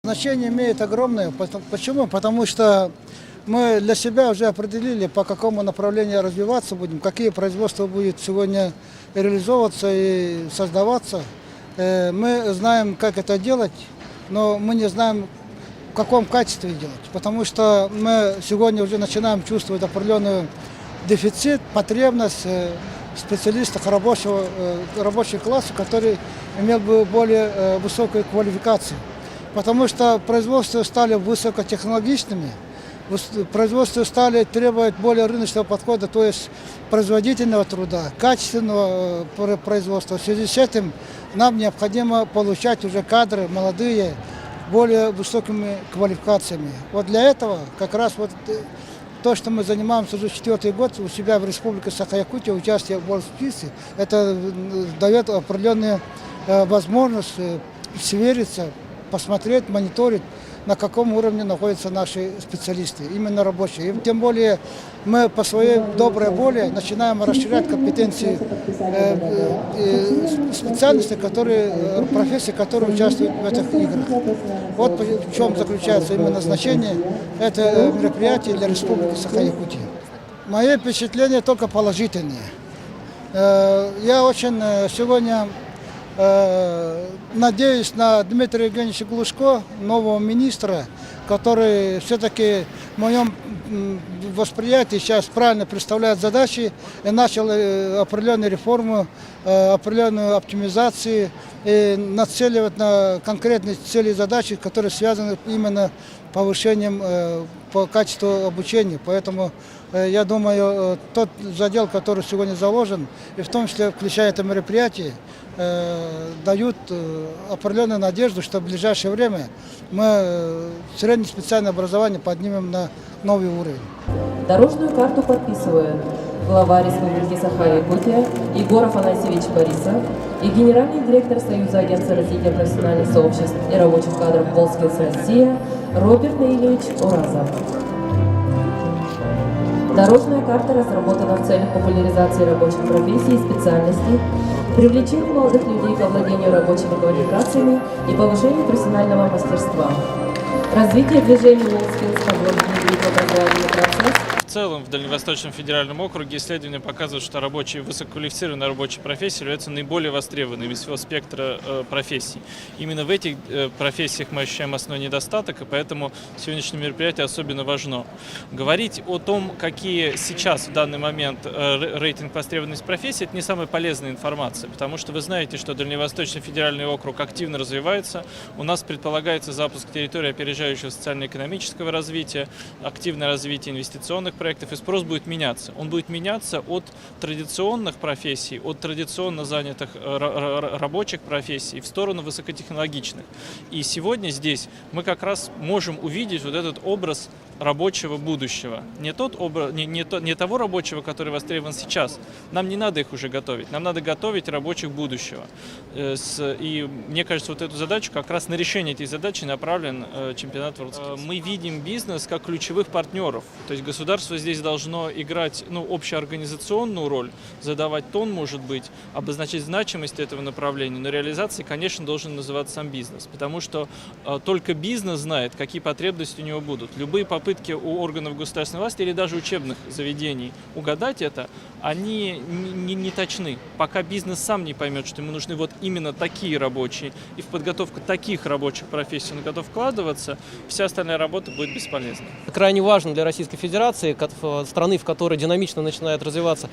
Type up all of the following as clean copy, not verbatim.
Значение имеет огромное. Почему? Потому что мы для себя уже определили, по какому направлению развиваться будем, какие производства будут сегодня реализовываться и создаваться. Мы знаем, как это делать, но мы не знаем, в каком качестве делать. Потому что мы сегодня уже начинаем чувствовать определенный дефицит, потребность в специалистах рабочего класса, который имел бы более высокую квалификацию. Потому что производства стали высокотехнологичными, производства стали требовать более рыночного подхода, то есть производительного труда, качественного производства. В связи с этим нам необходимо получать уже кадры молодые, более высокими квалификациями. Вот для этого как раз вот то, что мы занимаемся уже 4-й год у себя в Республике Саха-Якутия, участие в World, это дает определенную возможность свериться, посмотреть, мониторить, на каком уровне находятся наши специалисты, именно рабочие. И тем более мы по своей доброй воле начинаем расширять компетенции специальностей, профессии, которые участвуют в этих играх. Вот в чем заключается именно значение этого мероприятия для Республики Саха-Якутия. Мои впечатления только положительные. Я очень сегодня надеюсь на Дмитрия Евгеньевича Глушко, нового министра, который все-таки в моем восприятии сейчас правильно представляет задачи и начал определенную реформу, определенную оптимизацию и нацеливать на конкретные цели и задачи, которые связаны именно с повышением по качеству обучения. Поэтому я думаю, тот задел, который сегодня заложен, и в том числе включая это мероприятие, дают определенную надежду, что в ближайшее время мы среднее специальное образование поднимем на новый уровень. Дорожную карту подписывают глава Республики Саха-Якутия Егор Афанасьевич Борисов и генеральный директор Союза агентства развития профессиональных сообществ и рабочих кадров Волскинс Россия Роберт Наилевич Уразов. Дорожная карта разработана в целях популяризации рабочих профессий и специальностей, привлечения молодых людей к овладению рабочими квалификациями и повышению профессионального мастерства, развитие движения Волскинс позволит внедрить в образовательный процесс. В целом в Дальневосточном федеральном округе исследования показывают, что высококвалифицированные рабочие профессии являются наиболее востребованными из всего спектра профессий. Именно в этих профессиях мы ощущаем основной недостаток, и поэтому сегодняшнее мероприятие особенно важно. Говорить о том, какие сейчас в данный момент рейтинг востребованности профессий, это не самая полезная информация, потому что вы знаете, что Дальневосточный федеральный округ активно развивается, у нас предполагается запуск территории опережающего социально-экономического развития, активное развитие инвестиционных проектов, и спрос будет меняться. Он будет меняться от традиционных профессий, от традиционно занятых рабочих профессий в сторону высокотехнологичных. И сегодня здесь мы как раз можем увидеть вот этот образ рабочего будущего. Не того рабочего, который востребован сейчас. Нам не надо их уже готовить. Нам надо готовить рабочих будущего. И мне кажется, вот эту задачу, как раз на решение этой задачи направлен чемпионат WorldSkills. Мы видим бизнес как ключевых партнеров. То есть государство здесь должно играть общеорганизационную роль, задавать тон, может быть, обозначать значимость этого направления, но реализацией, конечно, должен называться сам бизнес. Потому что только бизнес знает, какие потребности у него будут. Любые попытки у органов государственной власти или даже учебных заведений угадать это, они не точны. Пока бизнес сам не поймет, что ему нужны вот именно такие рабочие, и в подготовку таких рабочих профессий он готов вкладываться, вся остальная работа будет бесполезна. Крайне важно для Российской Федерации, страны, в которой динамично начинает развиваться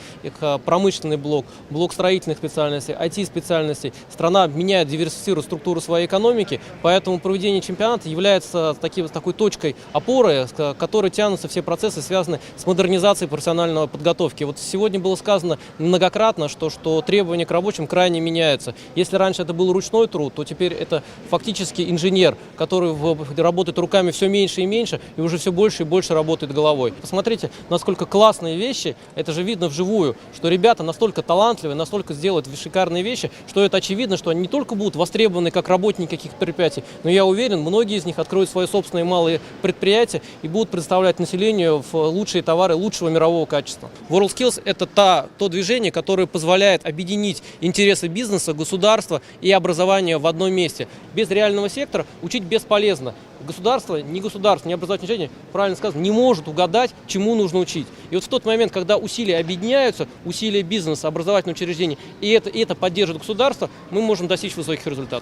промышленный блок строительных специальностей, IT-специальностей. Страна меняет, диверсифицирует структуру своей экономики, поэтому проведение чемпионата является такой точкой опоры, к которой тянутся все процессы, связанные с модернизацией профессиональной подготовки. Вот сегодня было сказано многократно, что требования к рабочим крайне меняются. Если раньше это был ручной труд, то теперь это фактически инженер, который работает руками все меньше и меньше, и уже все больше и больше работает головой. Посмотрите, насколько классные вещи, это же видно вживую, что ребята настолько талантливые, настолько сделают шикарные вещи, что это очевидно, что они не только будут востребованы как работники каких-то предприятий, но я уверен, многие из них откроют свои собственные малые предприятия и будут представлять населению в лучшие товары лучшего мирового качества. WorldSkills – это то движение, которое позволяет объединить интересы бизнеса, государства и образования в одном месте. Без реального сектора учить бесполезно. Государство, не образовательное учреждение, правильно сказано, не может угадать, чему нужно учить. И вот в тот момент, когда усилия объединяются, усилия бизнеса, образовательных учреждений, и это поддерживает государство, мы можем достичь высоких результатов.